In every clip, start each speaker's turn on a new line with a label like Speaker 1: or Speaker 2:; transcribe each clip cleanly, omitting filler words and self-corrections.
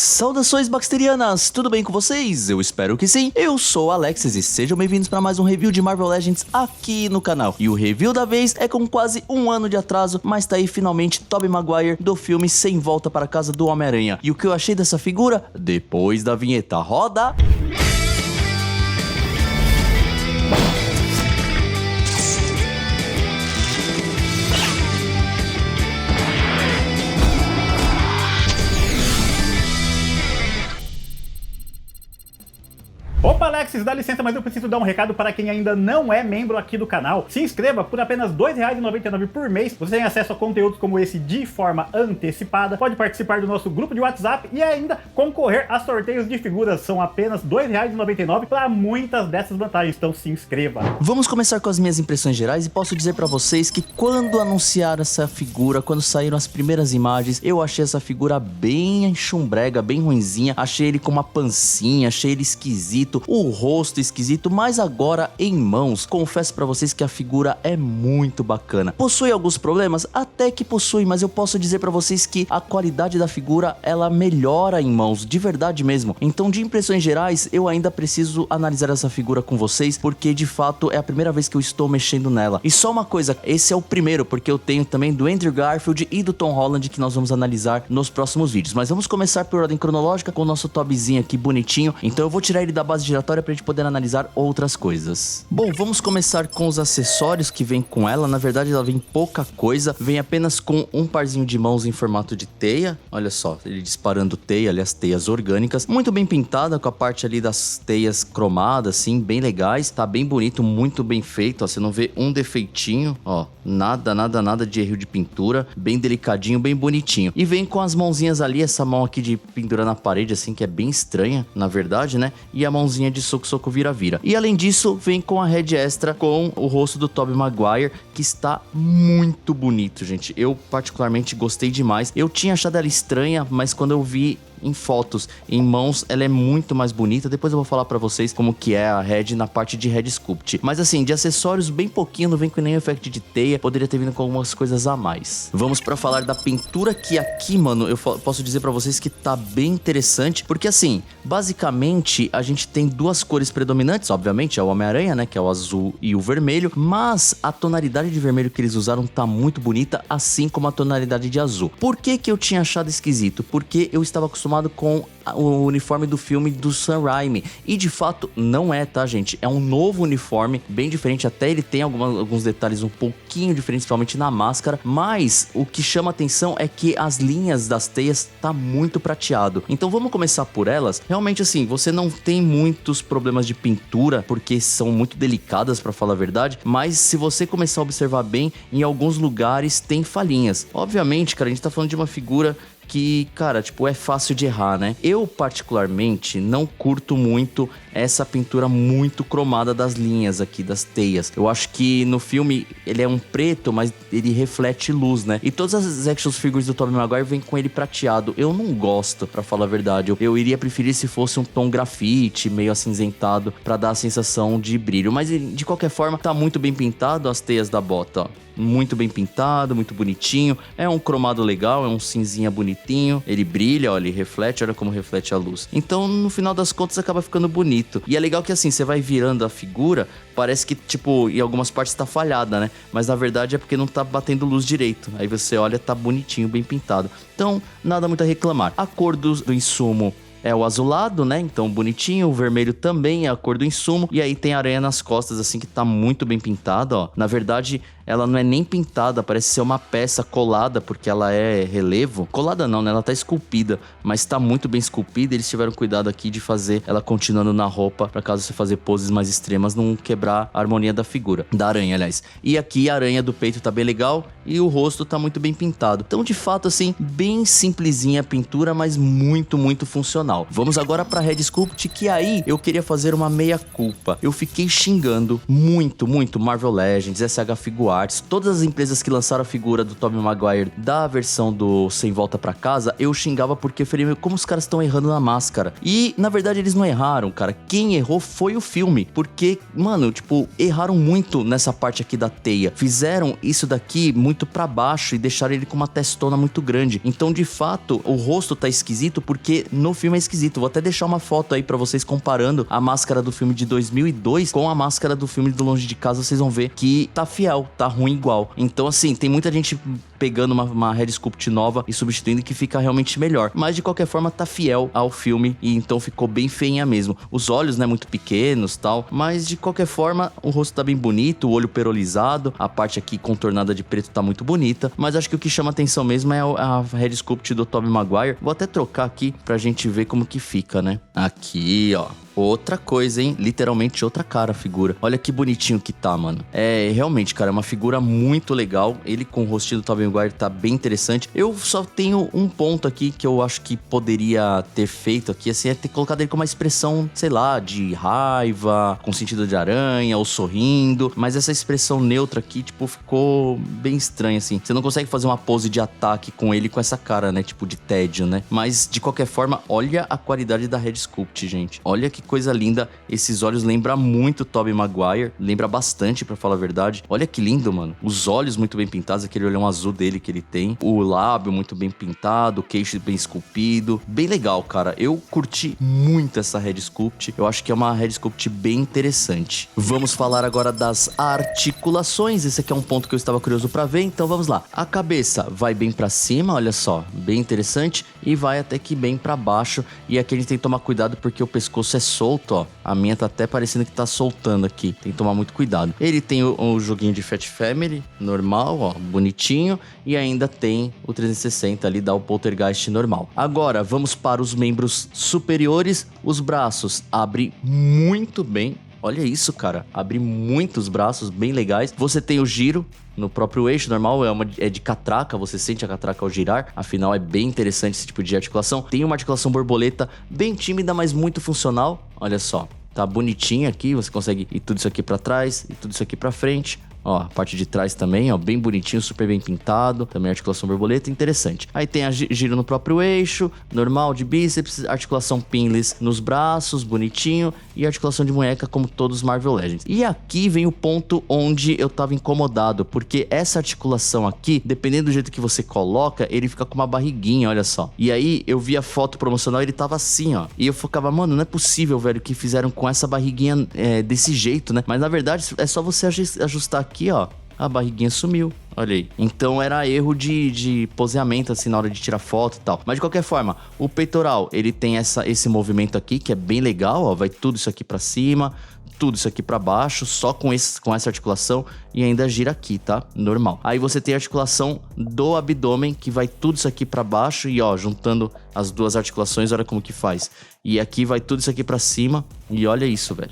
Speaker 1: Saudações Baxterianas, tudo bem com vocês? Eu espero que sim. Eu sou o Alexis e sejam bem-vindos para mais um review de Marvel Legends aqui no canal. E o review da vez é com quase um ano de atraso, mas tá aí finalmente Tobey Maguire do filme Sem Volta para Casa do Homem-Aranha. E o que eu achei dessa figura? Depois da vinheta, roda!
Speaker 2: Opa, Alexis, dá licença, mas eu preciso dar um recado para quem ainda não é membro aqui do canal. Se inscreva por apenas R$ 2,99 por mês. Você tem acesso a conteúdos como esse de forma antecipada, pode participar do nosso grupo de WhatsApp e ainda concorrer a sorteios de figuras. São apenas R$ 2,99 para muitas dessas vantagens, então se inscreva.
Speaker 1: Vamos começar com as minhas impressões gerais e posso dizer para vocês que quando anunciaram essa figura, quando saíram as primeiras imagens, eu achei essa figura bem chumbrega, bem ruinzinha. Achei ele com uma pancinha, achei ele esquisito. O rosto esquisito, mas agora em mãos, confesso pra vocês que a figura é muito bacana. Possui alguns problemas? Até que possui, mas eu posso dizer pra vocês que a qualidade da figura, ela melhora em mãos, de verdade mesmo. Então, de impressões gerais, eu ainda preciso analisar essa figura com vocês, porque de fato é a primeira vez que eu estou mexendo nela. E só uma coisa, esse é o primeiro, porque eu tenho também do Andrew Garfield e do Tom Holland que nós vamos analisar nos próximos vídeos. Mas vamos começar por ordem cronológica com o nosso Tobeyzinho aqui bonitinho. Então eu vou tirar ele da base giratória pra gente poder analisar outras coisas. Bom, vamos começar com os acessórios que vem com ela. Na verdade ela vem pouca coisa, vem apenas com um parzinho de mãos em formato de teia. Olha só, ele disparando teia, ali as teias orgânicas, muito bem pintada, com a parte ali das teias cromadas, assim, bem legais, tá bem bonito, muito bem feito, ó, você não vê um defeitinho, ó, nada de erro de pintura, bem delicadinho, bem bonitinho. E vem com as mãozinhas ali, essa mão aqui de pendurar na parede, assim, que é bem estranha, na verdade, né? E a mãozinha de soco vira-vira. E além disso, vem com a head extra com o rosto do Tobey Maguire, que está muito bonito, gente. Eu particularmente gostei demais. Eu tinha achado ela estranha, mas quando eu vi em fotos, em mãos, ela é muito mais bonita. Depois eu vou falar pra vocês como que é a head na parte de head sculpt. Mas assim, de acessórios bem pouquinho, não vem com nenhum effect de teia, poderia ter vindo com algumas coisas a mais. Vamos pra falar da pintura, que aqui, mano, eu posso dizer pra vocês que tá bem interessante, porque assim, basicamente a gente tem duas cores predominantes, obviamente é o Homem-Aranha, né, que é o azul e o vermelho, mas a tonalidade de vermelho que eles usaram tá muito bonita, assim como a tonalidade de azul. Por que que eu tinha achado esquisito? Porque eu estava acostumado com o uniforme do filme do Sam Raimi, e de fato não é, tá, gente? É um novo uniforme, bem diferente, até ele tem alguns detalhes um pouquinho diferentes, principalmente na máscara, mas o que chama atenção é que as linhas das teias tá muito prateado. Então vamos começar por elas. Realmente assim, você não tem muitos problemas de pintura, porque são muito delicadas, pra falar a verdade, mas se você começar a observar bem, em alguns lugares tem falhinhas. Obviamente, cara, a gente tá falando de uma figura que, cara, tipo, é fácil de errar, né? Eu, particularmente, não curto muito essa pintura muito cromada das linhas aqui, das teias. Eu acho que no filme ele é um preto, mas ele reflete luz, né? E todas as action figures do Tobey Maguire vêm com ele prateado. Eu não gosto, pra falar a verdade. Eu iria preferir se fosse um tom grafite, meio acinzentado, pra dar a sensação de brilho. Mas, de qualquer forma, tá muito bem pintado as teias da bota, ó. Muito bem pintado, muito bonitinho. É um cromado legal, é um cinzinha bonitinho. Ele brilha, olha, ele reflete, olha como reflete a luz. Então, no final das contas, acaba ficando bonito. E é legal que assim, você vai virando a figura, parece que, tipo, em algumas partes tá falhada, né? Mas na verdade é porque não tá batendo luz direito. Aí você olha, tá bonitinho, bem pintado. Então, nada muito a reclamar. A cor do insumo é o azulado, né? Então, bonitinho. O vermelho também é a cor do insumo. E aí tem aranha nas costas, assim, que tá muito bem pintada, ó. Na verdade, ela não é nem pintada, parece ser uma peça colada, porque ela é relevo. Colada não, né? Ela tá esculpida, mas tá muito bem esculpida. Eles tiveram cuidado aqui de fazer ela continuando na roupa, pra caso você fazer poses mais extremas, não quebrar a harmonia da figura. Da aranha, aliás. E aqui a aranha do peito tá bem legal e o rosto tá muito bem pintado. Então, de fato, assim, bem simplesinha a pintura, mas muito funcional. Vamos agora pra Head Sculpt, que aí eu queria fazer uma meia-culpa. Eu fiquei xingando muito Marvel Legends, SH Figuarts, partes. Todas as empresas que lançaram a figura do Tobey Maguire da versão do Sem Volta Pra Casa, eu xingava porque eu falei, como os caras estão errando na máscara. E, na verdade, eles não erraram, cara. Quem errou foi o filme. Porque, mano, tipo, erraram muito nessa parte aqui da teia. Fizeram isso daqui muito pra baixo e deixaram ele com uma testona muito grande. Então, de fato, o rosto tá esquisito porque no filme é esquisito. Vou até deixar uma foto aí pra vocês comparando a máscara do filme de 2002 com a máscara do filme do Longe de Casa. Vocês vão ver que tá fiel, tá ruim igual. Então, assim, tem muita gente pegando uma Head Sculpt nova e substituindo, que fica realmente melhor. Mas, de qualquer forma, tá fiel ao filme e então ficou bem feinha mesmo. Os olhos, né, muito pequenos e tal. Mas, de qualquer forma, o rosto tá bem bonito, o olho perolizado. A parte aqui contornada de preto tá muito bonita. Mas acho que o que chama atenção mesmo é a Head Sculpt do Tobey Maguire. Vou até trocar aqui pra gente ver como que fica, né? Aqui, ó. Outra coisa, hein? Literalmente outra cara a figura. Olha que bonitinho que tá, mano. É, realmente, cara, é uma figura muito legal. Ele com o rostinho do Tobey Maguire tá bem interessante. Eu só tenho um ponto aqui que eu acho que poderia ter feito aqui, assim, é ter colocado ele com uma expressão, sei lá, de raiva, com sentido de aranha, ou sorrindo. Mas essa expressão neutra aqui, tipo, ficou bem estranha, assim. Você não consegue fazer uma pose de ataque com ele com essa cara, né? Tipo, de tédio, né? Mas, de qualquer forma, olha a qualidade da Head Sculpt, gente. Olha que coisa linda. Esses olhos lembram muito Tobey Maguire. Lembra bastante, pra falar a verdade. Olha que lindo, mano. Os olhos muito bem pintados, aquele olhão azul dele que ele tem. O lábio muito bem pintado, o queixo bem esculpido. Bem legal, cara. Eu curti muito essa Head Sculpt. Eu acho que é uma Head Sculpt bem interessante. Vamos falar agora das articulações. Esse aqui é um ponto que eu estava curioso pra ver, então vamos lá. A cabeça vai bem pra cima, olha só. Bem interessante. E vai até que bem pra baixo. E aqui a gente tem que tomar cuidado porque o pescoço é solto, ó. A minha tá até parecendo que tá soltando aqui. Tem que tomar muito cuidado. Ele tem o joguinho de Fat Family, normal, ó, bonitinho. E ainda tem o 360 ali, dá o Poltergeist normal. Agora, vamos para os membros superiores. Os braços abrem muito bem. Olha isso, cara. Abre muitos braços bem legais. Você tem o giro no próprio eixo normal, é de catraca, você sente a catraca ao girar, afinal é bem interessante esse tipo de articulação. Tem uma articulação borboleta bem tímida, mas muito funcional. Olha só, tá bonitinha aqui, você consegue ir tudo isso aqui pra trás e tudo isso aqui pra frente. Ó, a parte de trás também, ó, bem bonitinho, super bem pintado. Também articulação borboleta, interessante. Aí tem a giro no próprio eixo, normal de bíceps, articulação pinless nos braços, bonitinho. E articulação de munheca, como todos os Marvel Legends. E aqui vem o ponto onde eu tava incomodado, porque essa articulação aqui, dependendo do jeito que você coloca, ele fica com uma barriguinha, olha só. E aí, eu vi a foto promocional, ele tava assim, ó. E eu ficava, mano, não é possível, velho, que fizeram com essa barriguinha desse jeito, né? Mas na verdade, é só você ajustar aqui, ó, a barriguinha sumiu, olha aí. Então era erro de poseamento, assim, na hora de tirar foto e tal. Mas de qualquer forma, o peitoral, ele tem esse movimento aqui, que é bem legal, ó, vai tudo isso aqui pra cima, tudo isso aqui pra baixo, só com essa articulação, e ainda gira aqui, tá? Normal. Aí você tem a articulação do abdômen, que vai tudo isso aqui pra baixo, e ó, juntando as duas articulações, olha como que faz. E aqui vai tudo isso aqui pra cima, e olha isso, velho.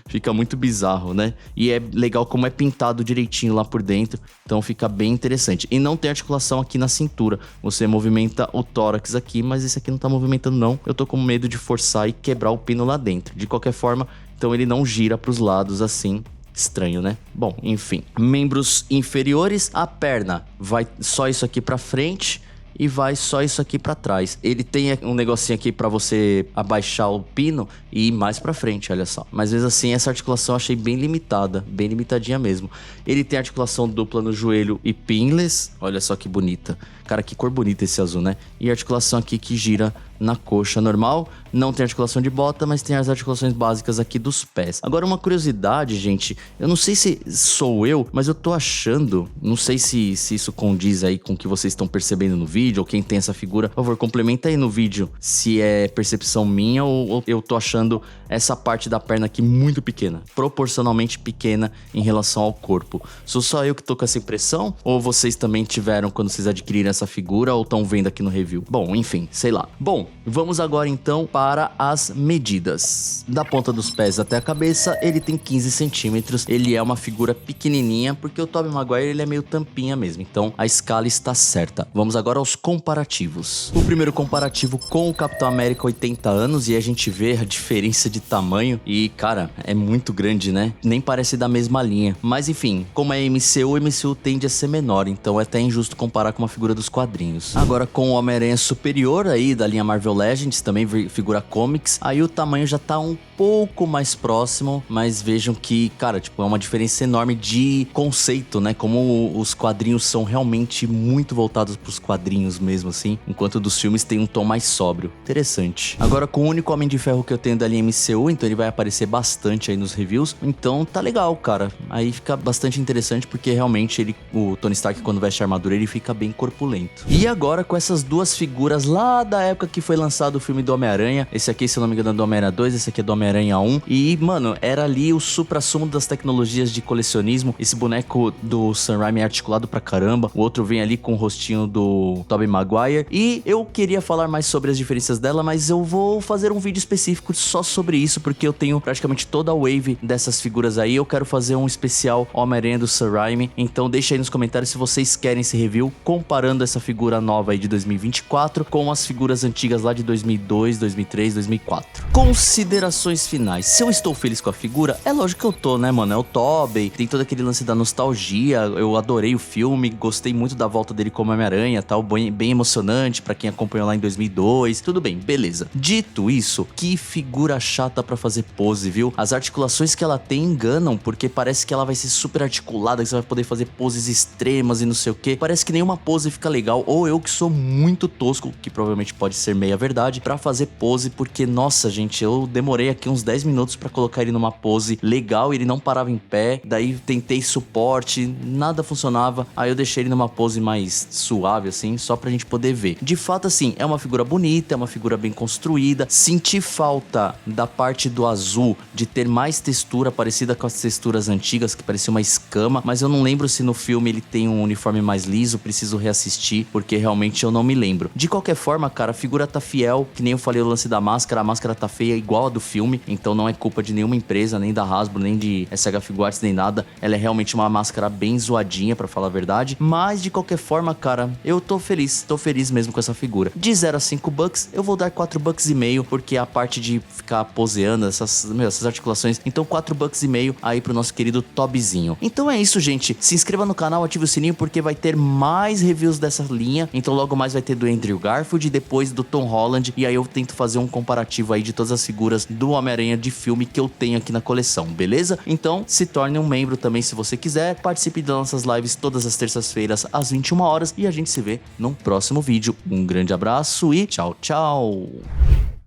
Speaker 1: Fica muito bizarro, né? E é legal como é pintado direitinho lá por dentro, então fica bem interessante. E não tem articulação aqui na cintura, você movimenta o tórax aqui, mas esse aqui não tá movimentando não. Eu tô com medo de forçar e quebrar o pino lá dentro. De qualquer forma, então ele não gira pros lados assim. Estranho, né? Bom, enfim. Membros inferiores, a perna vai só isso aqui pra frente e vai só isso aqui pra trás. Ele tem um negocinho aqui pra você abaixar o pino e ir mais pra frente, olha só. Mas mesmo assim, essa articulação eu achei bem limitada, bem limitadinha mesmo. Ele tem articulação dupla no joelho e pinless, olha só que bonita. Cara, que cor bonita esse azul, né? E articulação aqui que gira na coxa normal. Não tem articulação de bota, mas tem as articulações básicas aqui dos pés. Agora, uma curiosidade, gente. Eu não sei se sou eu, mas eu tô achando... Não sei se isso condiz aí com o que vocês estão percebendo no vídeo, ou quem tem essa figura. Por favor, complementa aí no vídeo se é percepção minha ou eu tô achando essa parte da perna aqui muito pequena. Proporcionalmente pequena em relação ao corpo. Sou só eu que tô com essa impressão? Ou vocês também tiveram quando vocês adquiriram essa figura ou estão vendo aqui no review? Bom, enfim, sei lá. Bom, vamos agora então para as medidas. Da ponta dos pés até a cabeça, ele tem 15 centímetros. Ele é uma figura pequenininha, porque o Tobey Maguire ele é meio tampinha mesmo. Então a escala está certa. Vamos agora aos comparativos. O primeiro comparativo com o Capitão América 80 anos, e a gente vê a diferença de tamanho e, cara, é muito grande, né? Nem parece da mesma linha. Mas enfim, como é MCU, o MCU tende a ser menor, então é até injusto comparar com uma figura dos quadrinhos. Agora, com o Homem-Aranha Superior aí, da linha Marvel Legends, também figura comics, aí o tamanho já tá um pouco mais próximo, mas vejam que, cara, tipo, é uma diferença enorme de conceito, né? Como os quadrinhos são realmente muito voltados pros quadrinhos mesmo, assim, enquanto dos filmes tem um tom mais sóbrio. Interessante. Agora, com o único Homem de Ferro que eu tenho da linha MCU, então ele vai aparecer bastante aí nos reviews, então tá legal, cara. Aí fica bastante interessante porque realmente o Tony Stark, quando veste a armadura, ele fica bem corpulento. E agora, com essas duas figuras lá da época que foi lançado o filme do Homem-Aranha, esse aqui, se eu não me engano, é do Homem-Aranha 2, esse aqui é do Homem-Aranha 1, e, mano, era ali o supra-sumo das tecnologias de colecionismo. Esse boneco do Sam Raimi é articulado pra caramba, o outro vem ali com o rostinho do Tobey Maguire, e eu queria falar mais sobre as diferenças dela, mas eu vou fazer um vídeo específico só sobre isso, porque eu tenho praticamente toda a wave dessas figuras aí. Eu quero fazer um especial Homem-Aranha do Sam Raimi, então deixa aí nos comentários se vocês querem esse review comparando essa figura nova aí de 2024 com as figuras antigas lá de 2002, 2003, 2004. Considerações finais. Se eu estou feliz com a figura, é lógico que eu tô, né, mano? É o Tobey, tem todo aquele lance da nostalgia, eu adorei o filme, gostei muito da volta dele como Homem-Aranha, tal, bem emocionante pra quem acompanhou lá em 2002, tudo bem, beleza. Dito isso, que figura chata pra fazer pose, viu? As articulações que ela tem enganam, porque parece que ela vai ser super articulada, que você vai poder fazer poses extremas e não sei o que. Parece que nenhuma pose fica legal, ou eu que sou muito tosco, que provavelmente pode ser meia verdade, pra fazer pose, porque, nossa, gente, eu demorei aqui uns 10 minutos pra colocar ele numa pose legal e ele não parava em pé, daí tentei suporte, nada funcionava, aí eu deixei ele numa pose mais suave, assim, só pra gente poder ver. De fato, assim, é uma figura bonita, é uma figura bem construída, senti falta da parte do azul, de ter mais textura parecida com as texturas antigas, que parecia uma escama, mas eu não lembro se no filme ele tem um uniforme mais liso, preciso reassistir, porque realmente eu não me lembro. De qualquer forma, cara, a figura tá fiel, que nem eu falei o lance da máscara, a máscara tá feia igual a do filme, então não é culpa de nenhuma empresa, nem da Hasbro, nem de SH Figuarts, nem nada. Ela é realmente uma máscara bem zoadinha, pra falar a verdade, mas de qualquer forma, cara, eu tô feliz mesmo com essa figura. De 0 a 5 bucks, eu vou dar 4 bucks e meio, porque a parte de ficar poseando, essas articulações, então 4 bucks e meio aí pro nosso querido Tobzinho. Então é isso, gente, se inscreva no canal, ative o sininho, porque vai ter mais reviews dessa linha, então logo mais vai ter do Andrew Garfield e depois do Tom Holland, e aí eu tento fazer um comparativo aí de todas as figuras do Homem-Aranha de filme que eu tenho aqui na coleção, beleza? Então se torne um membro também se você quiser, participe das nossas lives todas as terças-feiras às 21 horas e a gente se vê num próximo vídeo. Um grande abraço e tchau, tchau!